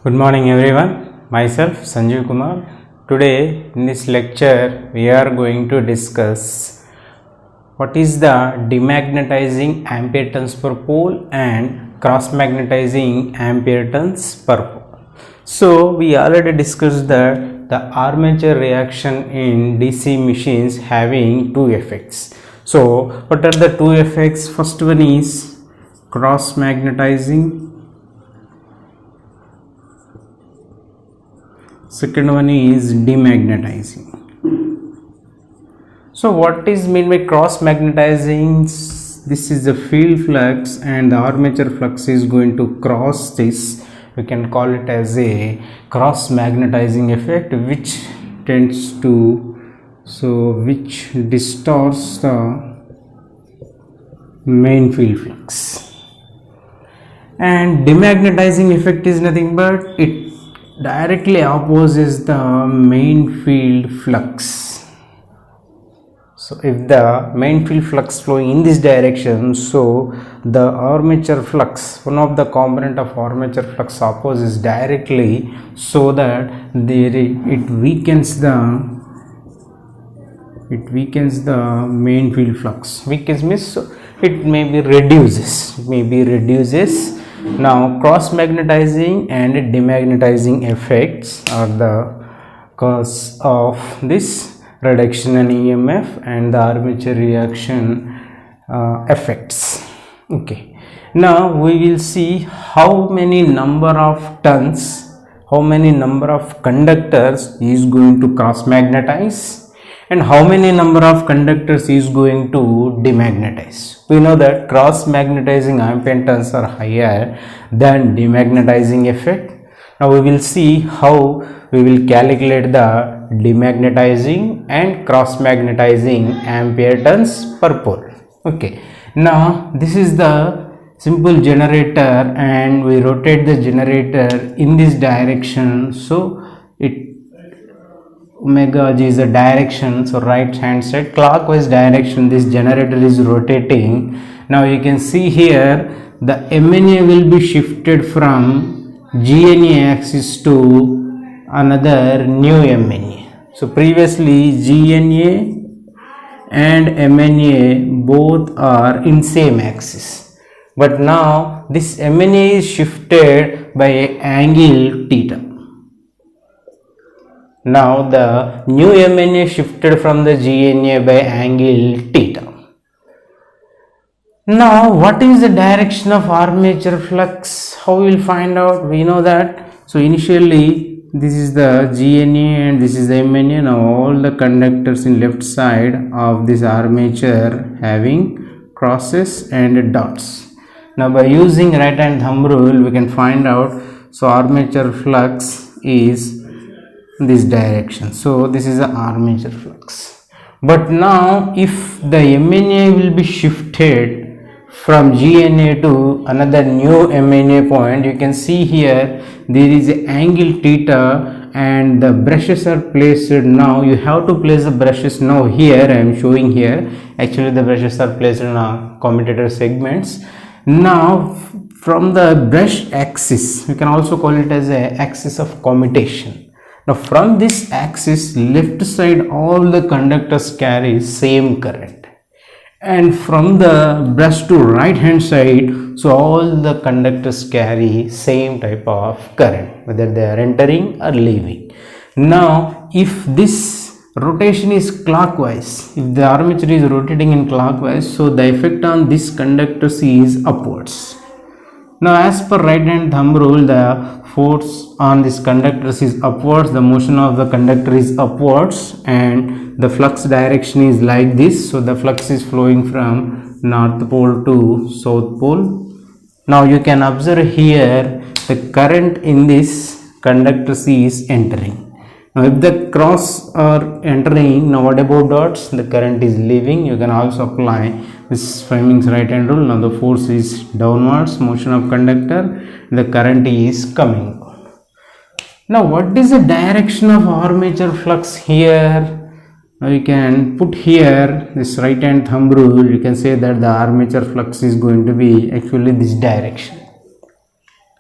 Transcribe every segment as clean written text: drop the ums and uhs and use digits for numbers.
Good morning everyone. Myself Sanjeev Kumar. Today in this lecture we are going to discuss what is the demagnetizing ampere turns per pole and cross magnetizing ampere turns per pole. So we already discussed that the armature reaction in DC machines having two effects. So what are the two effects? First one is cross magnetizing. Second one is demagnetizing. So what is meant by cross magnetizing? This is the field flux and the armature flux is going to cross this. We can call it as a cross magnetizing effect, which tends to, which distorts the main field flux. And demagnetizing effect is nothing but it directly opposes the main field flux. So if the main field flux flowing in this direction, so the armature flux, one of the component of armature flux opposes directly, so that it weakens the main field flux. Weakens means it maybe reduces. Now cross magnetizing and demagnetizing effects are the cause of this reduction in EMF and the armature reaction effects. Okay, now we will see how many number of conductors is going to cross magnetize and how many number of conductors is going to demagnetize. We know that cross magnetizing ampere turns are higher than demagnetizing effect. Now we will see how we will calculate the demagnetizing and cross magnetizing ampere turns per pole. Okay, now this is the simple generator and we rotate the generator in this direction, so omega g is the direction, so right hand side clockwise direction this generator is rotating. Now you can see here the MNA will be shifted from GNA axis to another new MNA. So previously GNA and MNA both are in same axis, but now this MNA is shifted by angle theta. Now the new MNA shifted from the GNA by angle theta. Now what is the direction of armature flux? How we will find out? We know that. So initially this is the GNA and this is the MNA. Now all the conductors in left side of this armature having crosses and dots. Now by using right hand thumb rule we can find out. So armature flux is this direction, so this is the armature flux. But now if the MNA will be shifted from GNA to another new MNA point, you can see here there is an angle theta and the brushes are placed. Now you have to place the brushes. Now here I am showing here, actually the brushes are placed in commutator segments. Now from the brush axis, we can also call it as a axis of commutation. Now from this axis left side all the conductors carry same current, and from the brush to right hand side, so all the conductors carry same type of current, whether they are entering or leaving. Now if this rotation is clockwise, if the armature is rotating in clockwise, so the effect on this conductors is upwards. Now as per right hand thumb rule, the force on this conductors is upwards, the motion of the conductor is upwards, and the flux direction is like this. So the flux is flowing from north pole to south pole. Now you can observe here the current in this conductors is entering. Now if the cross are entering, now what about dots? The current is leaving. You can also apply this Fleming's right hand rule. Now the force is downwards, motion of conductor, the current is coming. Now what is the direction of armature flux here? Now you can put here this right hand thumb rule. You can say that the armature flux is going to be actually this direction.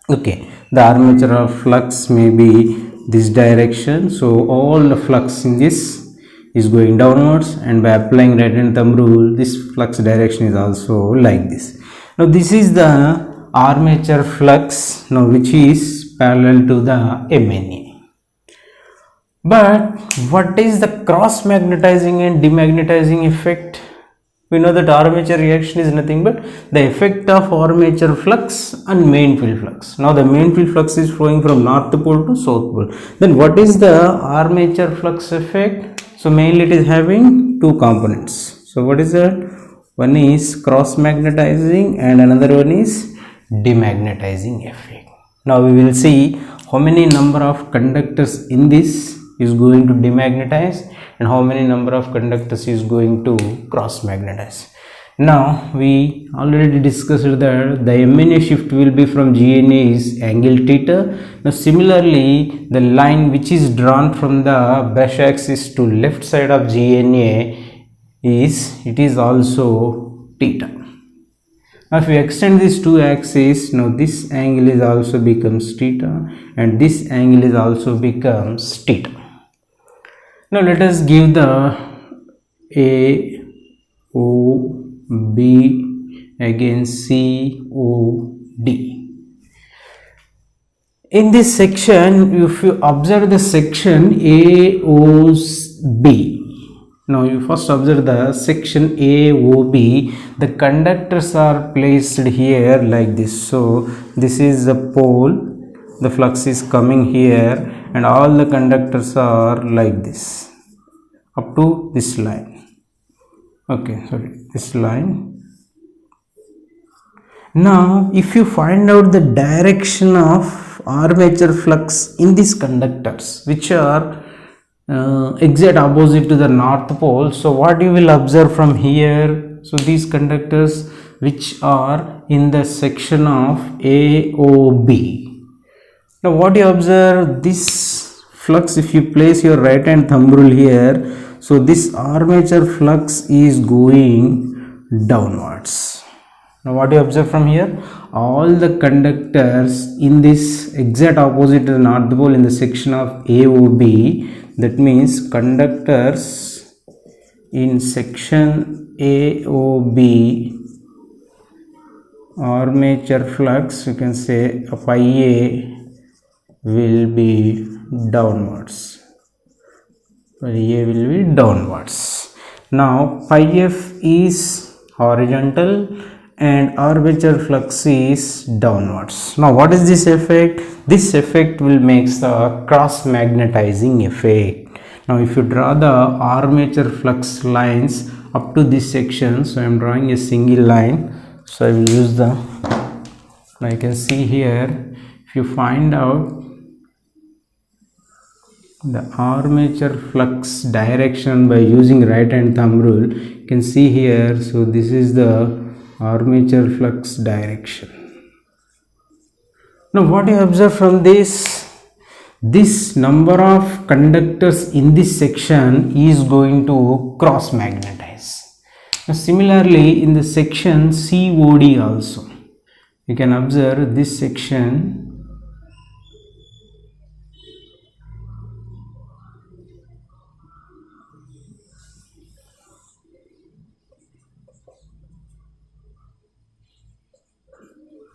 Okay, the armature of flux may be this direction. So all the flux in this is going downwards, and by applying right hand thumb rule, this flux direction is also like this. Now this is the armature flux, now which is parallel to the MNA. But what is the cross magnetizing and demagnetizing effect? We know that armature reaction is nothing but the effect of armature flux and main field flux. Now the main field flux is flowing from north pole to south pole. Then what is the armature flux effect? So mainly it is having two components. So what is that? One is cross magnetizing and another one is demagnetizing effect. Now we will see how many number of conductors in this is going to demagnetize and how many number of conductors is going to cross magnetize. Now we already discussed that the MNA shift will be from GNA is angle theta. Now similarly, the line which is drawn from the brush axis to left side of GNA is also theta. Now if we extend these two axes, now this angle is also becomes theta and this angle is also becomes theta. Now let us give the A, O, B, again C, O, D. In this section, if you observe the section A, O, B, now you first observe the section A, O, B, the conductors are placed here like this. So this is the pole, the flux is coming here and all the conductors are like this up to this line. Okay, sorry, this line. Now if you find out the direction of armature flux in these conductors which are exact opposite to the north pole, so what you will observe from here? So these conductors which are in the section of AOB. Now what you observe, this flux, if you place your right hand thumb rule here, so this armature flux is going downwards. Now what you observe from here, all the conductors in this exact opposite to the north pole in the section of AOB, that means conductors in section AOB armature flux, you can say phi A will be downwards. Phi A will be downwards. Now phi F is horizontal and armature flux is downwards. Now what is this effect? This effect will make the cross magnetizing effect. Now if you draw the armature flux lines up to this section, so I am drawing a single line, so I will use the, now you can see here, if you find out the armature flux direction by using right hand thumb rule, you can see here, so this is the armature flux direction. Now what you observe from this number of conductors in this section is going to cross magnetize. Now similarly in the section COD also, you can observe this section.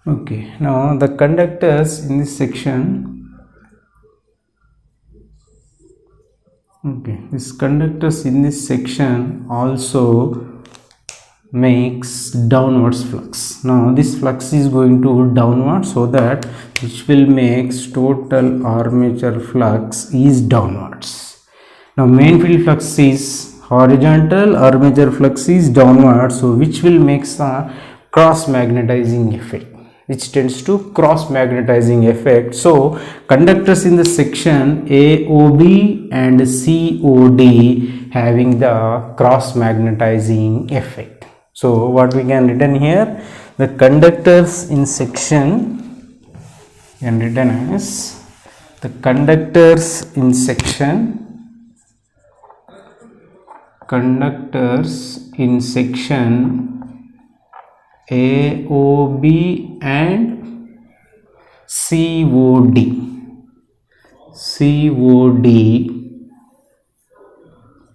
Okay, now the conductors in this section, okay, this conductors in this section also makes downwards flux. Now this flux is going to downward, so that which will makes total armature flux is downwards. Now main field flux is horizontal, armature flux is downward, so which will makes a cross magnetizing effect, which tends to cross magnetizing effect. So conductors in the section AOB and COD having the cross magnetizing effect. So what we can written here, the conductors in section can written as the conductors in section AOB and COD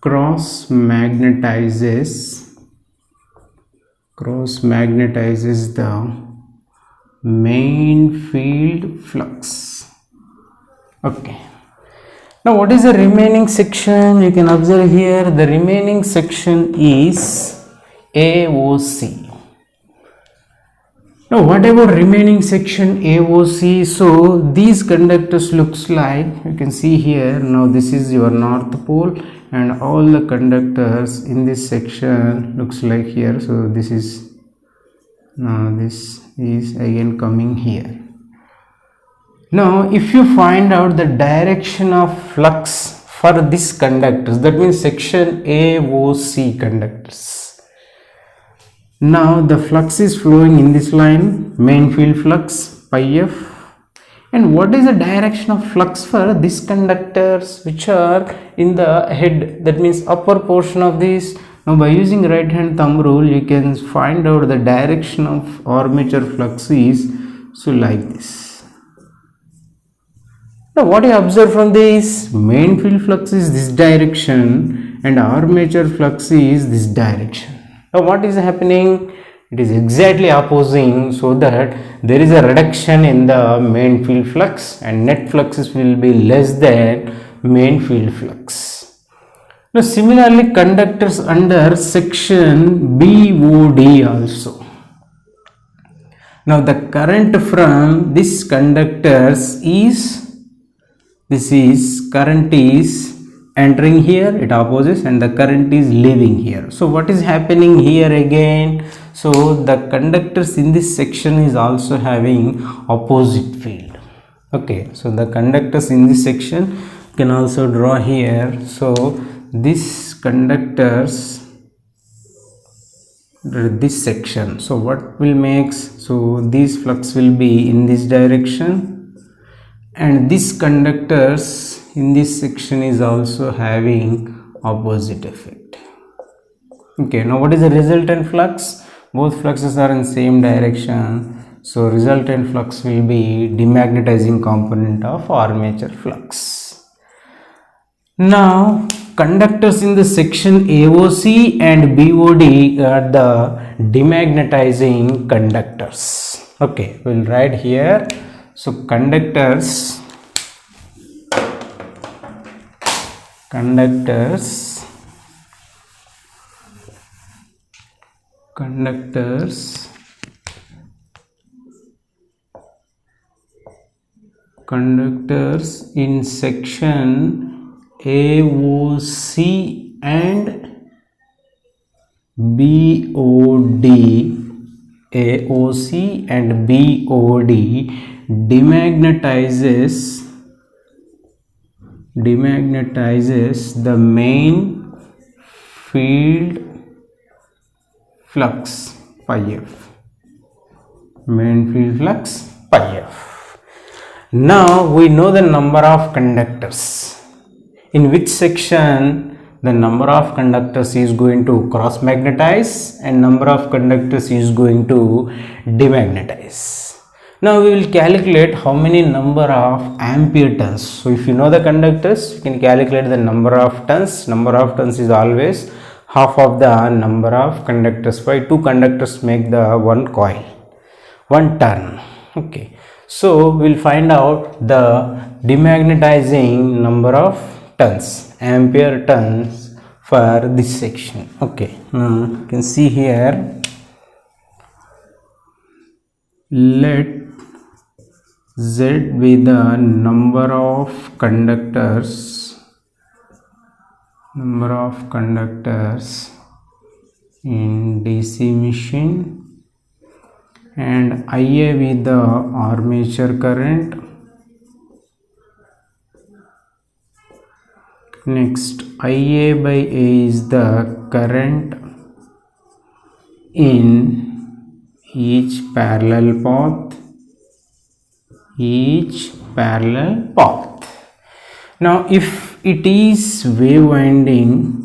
cross magnetizes the main field flux. Okay. Now what is the remaining section? You can observe here the remaining section is AOC. Now what about remaining section AOC? So these conductors looks like, you can see here, now this is your north pole and all the conductors in this section looks like here. So this is, now this is again coming here. Now if you find out the direction of flux for this conductors, that means section AOC conductors. Now the flux is flowing in this line, main field flux pi f. And what is the direction of flux for these conductors which are in the head, that means upper portion of this? Now by using right hand thumb rule you can find out the direction of armature flux is so like this. Now what you observe from this? Main field flux is this direction and armature flux is this direction. Now what is happening? It is exactly opposing, so that there is a reduction in the main field flux and net fluxes will be less than main field flux. Now similarly conductors under section BOD also. Now the current from this conductors is, current is entering here, it opposes, and the current is leaving here. So what is happening here again? So the conductors in this section is also having opposite field. Okay, so the conductors in this section can also draw here. So this conductors, this section, so what will makes, so this flux will be in this direction, and this conductors in this section is also having opposite effect. Okay, now what is the resultant flux? Both fluxes are in same direction, so resultant flux will be demagnetizing component of armature flux. Now conductors in the section AOC and BOD are the demagnetizing conductors. Okay, we'll write here. So conductors in section AOC and BOD demagnetizes the main field flux pi f. Now we know the number of conductors. In which section the number of conductors is going to cross magnetize and number of conductors is going to demagnetize. Now we will calculate how many number of ampere turns. So if you know the conductors, you can calculate the number of turns. Number of turns is always half of the number of conductors. Why? Two conductors make the one coil, one turn. Okay, so we'll find out the demagnetizing number of turns, ampere turns for this section. Okay, now you can see here, let Z be the number of conductors in DC machine, and Ia be the armature current. Next, Ia by A is the current in each parallel path. Now if it is wave winding,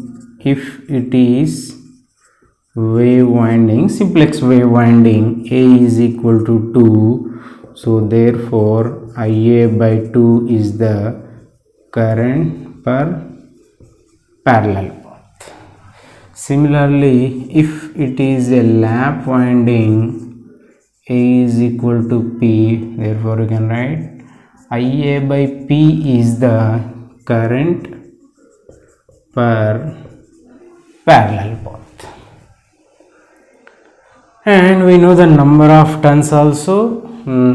simplex wave winding, A is equal to 2, So therefore Ia by 2 is the current per parallel path. Similarly, if it is a lap winding, A is equal to P, therefore you can write Ia by P is the current per parallel path. And we know the number of turns also,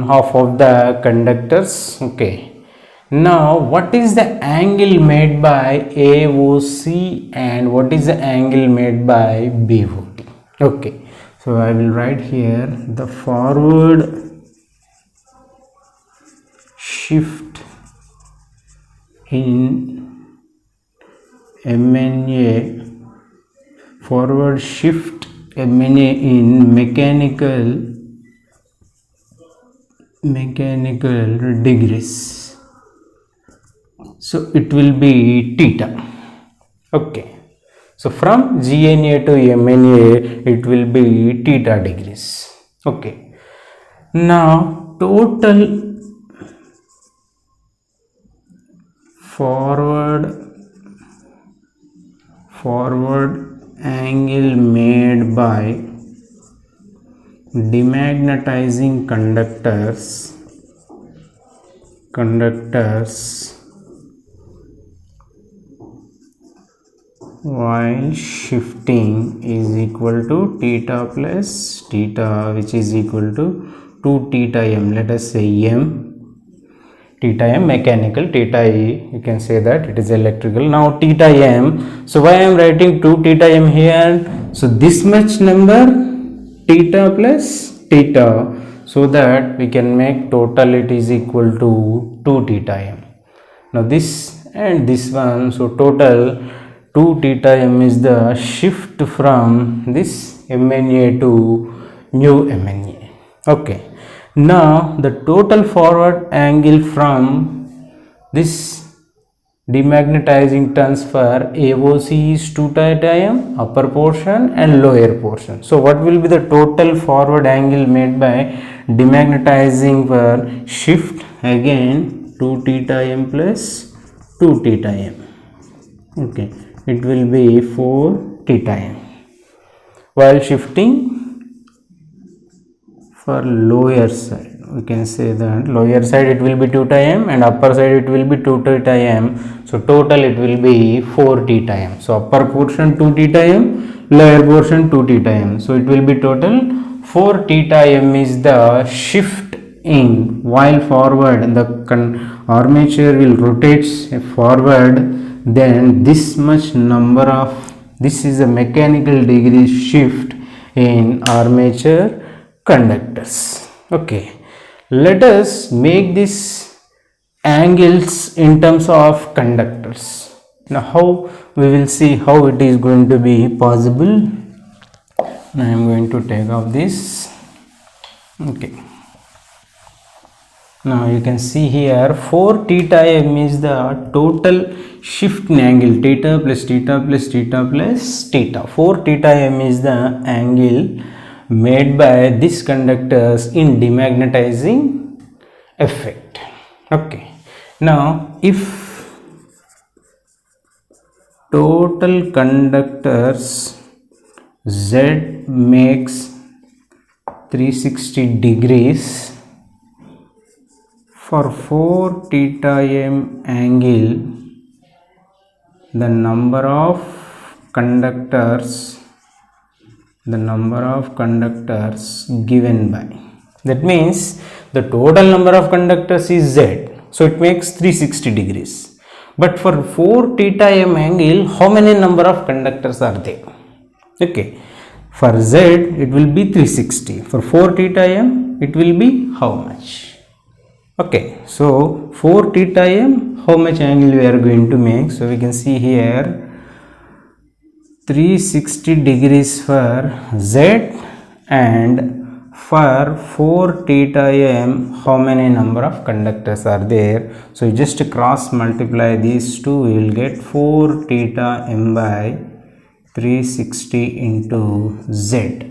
half of the conductors. Okay, now what is the angle made by AOC and what is the angle made by BOT? Okay, so I will write here the forward shift in MNA, forward shift MNA in mechanical degrees. So it will be theta. Okay, so from GNA to MNA it will be theta degrees. Okay, now total forward angle made by demagnetizing conductors while shifting is equal to theta plus theta, which is equal to 2 theta m. Let us say m, theta m mechanical, theta e you can say that it is electrical. Now theta m, so why I am writing 2 theta m here? So this much number theta plus theta, so that we can make total it is equal to 2 theta m. Now this and this one, so total 2 theta m is the shift from this MNA to new MNA. Okay, now the total forward angle from this demagnetizing transfer AOC is 2 theta m, upper portion and lower portion. So what will be the total forward angle made by demagnetizing for shift? Again 2 theta m plus 2 theta m. Okay, it will be 4 theta m. While shifting for lower side, we can say that lower side it will be 2 theta m and upper side it will be 2 theta m. So total it will be 4 theta m. So upper portion 2 theta m, lower portion 2 theta m. So it will be total 4 theta m is the shift in while forward the armature will rotate forward. Then this much number of, this is a mechanical degree shift in armature conductors. Okay, let us make this angles in terms of conductors. Now how we will see how it is going to be possible. Now I am going to take off this. Okay, now you can see here 4 theta m is the total shift in angle, theta plus theta plus theta plus theta. 4 theta m is the angle made by these conductors in demagnetizing effect. Okay, now if total conductors Z makes 360 degrees, for 4 theta m angle the number of conductors given by, that means the total number of conductors is Z, so it makes 360 degrees. But for 4 theta m angle, how many number of conductors are there? Okay, for Z it will be 360, for 4 theta m it will be how much? Okay, so 4 theta m, how much angle we are going to make? So we can see here 360 degrees for Z, and for 4 theta m how many number of conductors are there? So you just cross multiply these two, you will get 4 theta m by 360 into Z.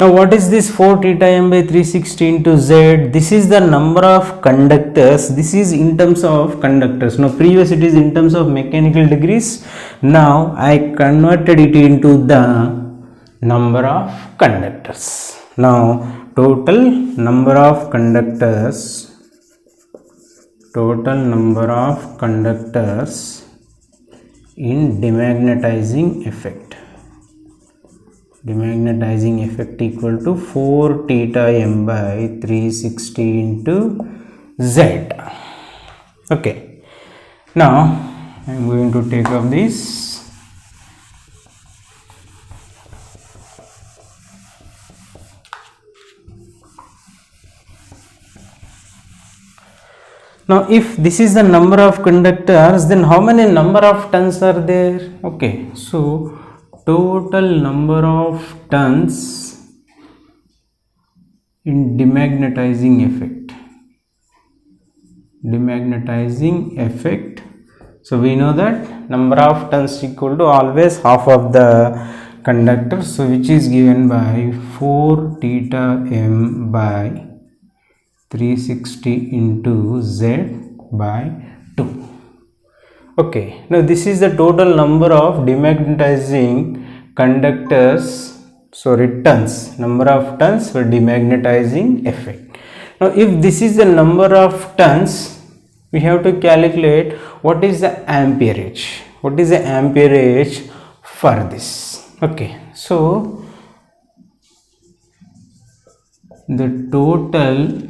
Now what is this 4 theta m by 360 into z? This is the number of conductors. This is in terms of conductors. Now previous it is in terms of mechanical degrees. Now I converted it into the number of conductors. Now total number of conductors in demagnetizing effect. Demagnetizing effect equal to 4 theta m by 360 into z. Okay. Now I am going to take up this. Now if this is the number of conductors, then how many number of turns are there? Okay, so total number of turns in demagnetizing effect. So we know that number of turns equal to always half of the conductor, so which is given by 4 theta m by 360 into z by 2. Okay, now this is the total number of demagnetizing conductors, turns, number of turns for demagnetizing effect. Now if this is the number of turns, we have to calculate what is the amperage. What is the amperage for this? Okay, so the total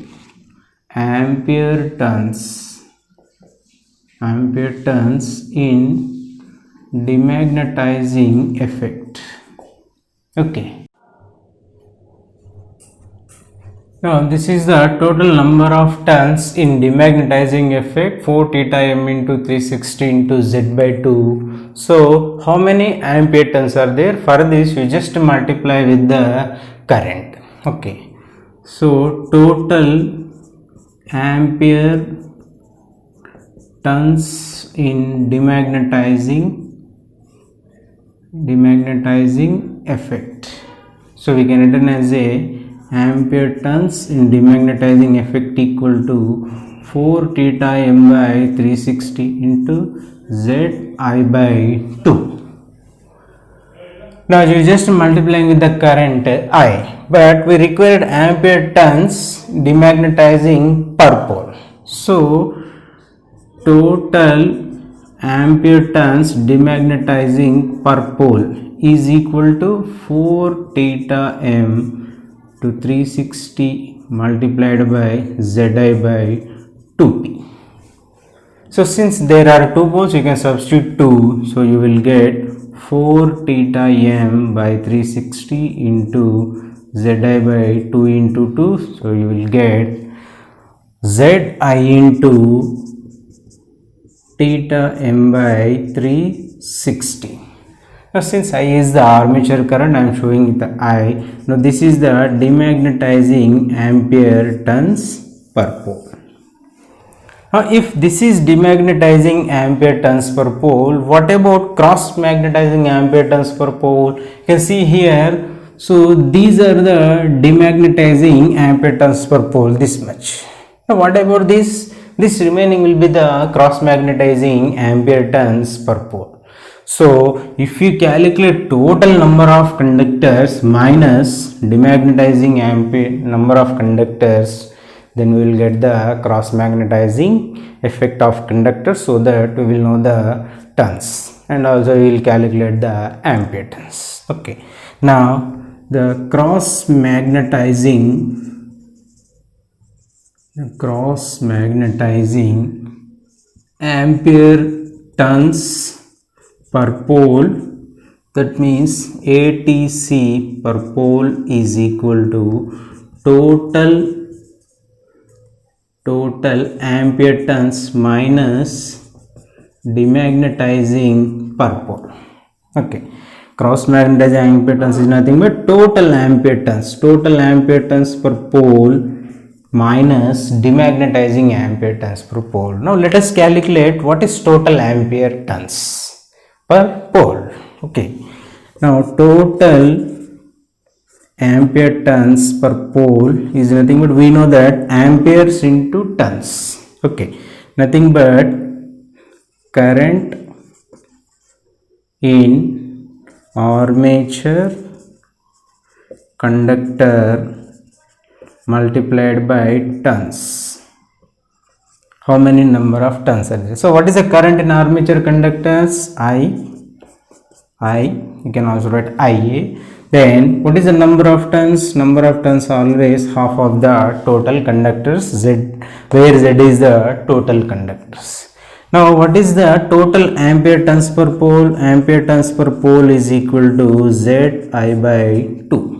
ampere turns in demagnetizing effect. Okay, now this is the total number of turns in demagnetizing effect, 4 theta m into 360 into z by 2. So how many ampere turns are there? For this you just multiply with the current. Okay, so total ampere turns in demagnetizing effect. So we can written as a ampere turns in demagnetizing effect equal to 4 theta m by 360 into z I by 2. Now you just multiplying with the current I, but we required ampere turns demagnetizing per pole. So total ampere turns demagnetizing per pole is equal to 4 theta m to 360 multiplied by zi by 2p. So since there are two poles, you can substitute 2, so you will get 4 theta m by 360 into zi by 2 into 2, so you will get zi into theta m by 360. Now since I is the armature current, I am showing the I. Now this is the demagnetizing ampere turns per pole. Now if this is demagnetizing ampere turns per pole, what about cross magnetizing ampere turns per pole? You can see here, so these are the demagnetizing ampere turns per pole, this much. Now what about this? This remaining will be the cross magnetizing ampere turns per pole. So if you calculate total number of conductors minus demagnetizing ampere number of conductors, then we will get the cross magnetizing effect of conductors, so that we will know the turns, and also we will calculate the ampere turns. Okay, now the cross magnetizing ampere turns per pole, that means ATC per pole is equal to total ampere turns minus demagnetizing per pole. Okay, cross magnetizing ampere turns is nothing but total ampere turns per pole minus demagnetizing ampere turns per pole. Now let us calculate what is total ampere turns per pole. Okay, now total ampere tons per pole is nothing but, we know that amperes into tons. Okay, nothing but current in armature conductor multiplied by tons. How many number of tons are there? So what is the current in armature conductors? I, you can also write Ia. Then what is the number of tons? Number of tons always half of the total conductors, Z, where Z is the total conductors. Now what is the total ampere tons per pole? Ampere tons per pole is equal to Zi by 2.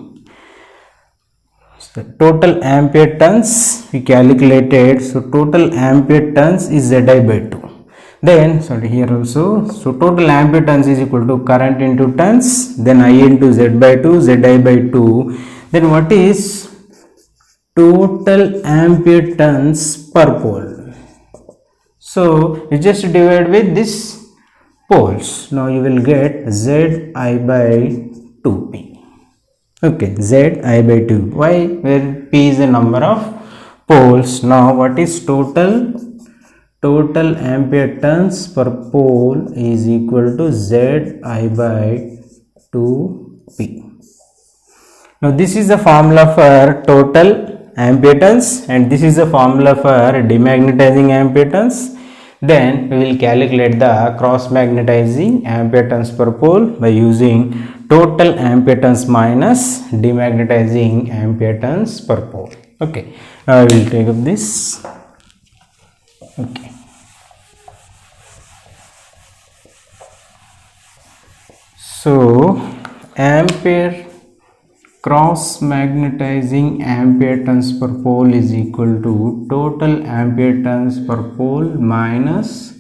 So total ampere tons we calculated, so total ampere tons is Zi by 2. Then sorry, here also, so total ampere tons is equal to current into tons, then I into Z by 2, Zi by 2. Then what is total ampere tons per pole? So you just divide with this poles. Now you will get Zi by 2p. Okay, Zi by 2. Why? Where p is the number of poles. Now what is total ampere tons per pole is equal to Zi by 2p. Now this is the formula for total ampere tons, and this is the formula for demagnetizing ampere tons. Then we will calculate the cross magnetizing ampere tons per pole by using total ampere tons minus demagnetizing ampere tons per pole. Okay, now I will take up this. Okay, so ampere cross magnetizing ampere tons per pole is equal to total ampere tons per pole minus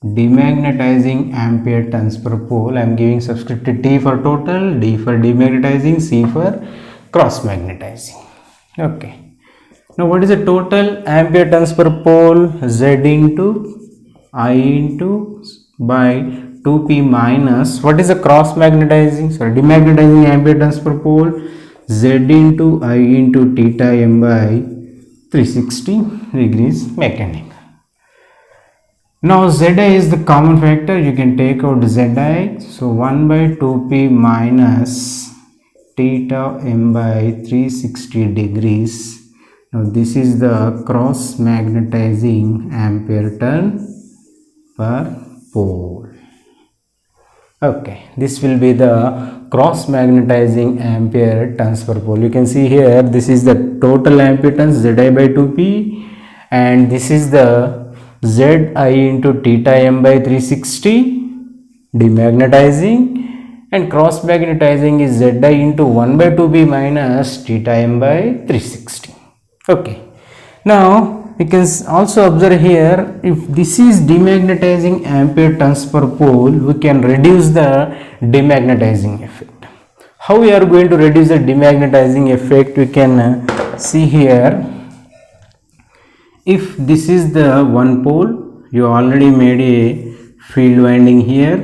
demagnetizing ampere tons per pole. I am giving subscripted T for total, D for demagnetizing, C for cross magnetizing. Okay, now what is the total ampere tons per pole? Z into I into by 2p minus, what is the cross magnetizing, sorry, demagnetizing ampere tons per pole? Z into I into theta m by 360 degrees mechanical. Now Zi is the common factor, you can take out Zi, so 1 by 2p minus theta m by 360 degrees. Now this is the cross magnetizing ampere turn per pole. Okay, this will be the cross magnetizing ampere tons per pole. You can see here, this is the total ampere tons Zi by 2p, and this is the Zi into theta m by 360 demagnetizing, and cross magnetizing is Zi into 1 by 2p minus theta m by 360. Okay, now you can also observe here, if this is demagnetizing ampere tons per pole, we can reduce the demagnetizing effect. How we are going to reduce the demagnetizing effect? We can see here, if this is the one pole, you already made a field winding here,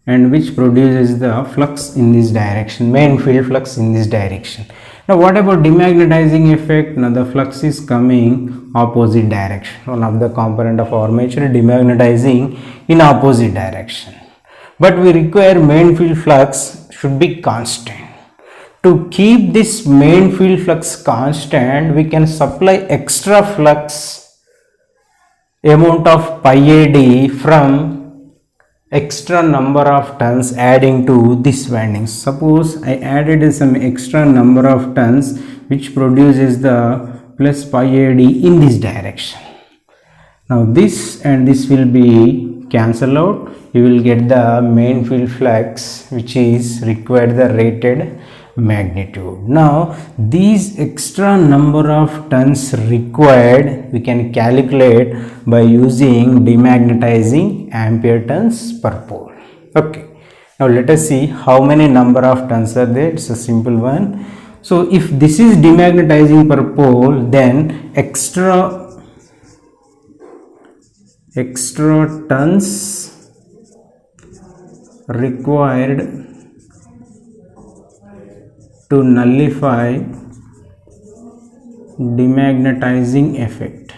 and which produces the flux in this direction, main field flux in this direction. Now what about demagnetizing effect? Now the flux is coming opposite direction. One of the component of armature demagnetizing in opposite direction, but we require main field flux should be constant. To keep this main field flux constant, we can supply extra flux amount of pi ad from extra number of tons adding to this winding. Suppose I added some extra number of tons which produces the plus pi ad in this direction. Now this and this will be cancel out, you will get the main field flux which is required the rated magnitude. Now these extra number of tons required we can calculate by using demagnetizing ampere tons per pole. Okay, now let us see how many number of tons are there. It's a simple one. So if this is demagnetizing per pole, then extra tons required to nullify demagnetizing effect.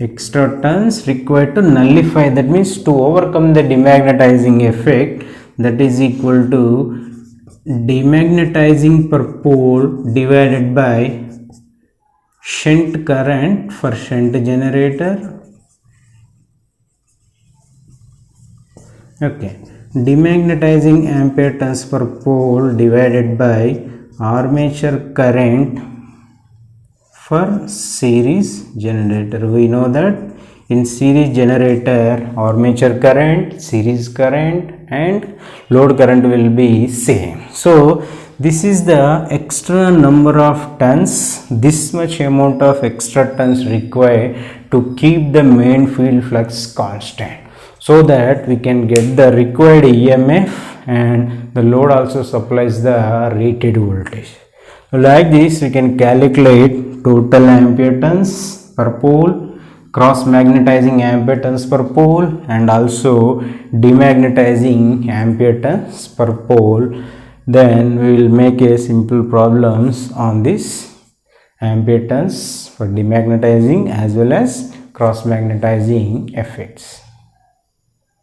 Extra turns required to nullify, that means to overcome the demagnetizing effect, that is equal to demagnetizing per pole divided by shunt current for shunt generator. Okay, demagnetizing ampere turns per pole divided by armature current for series generator. We know that in series generator, armature current, series current and load current will be same. So this is the extra number of turns, this much amount of extra turns required to keep the main field flux constant, so that we can get the required EMF and the load also supplies the rated voltage. Like this we can calculate total ampere turns per pole, cross magnetizing ampere turns per pole and also demagnetizing ampere turns per pole. Then we will make a simple problems on this ampere turns for demagnetizing as well as cross magnetizing effects.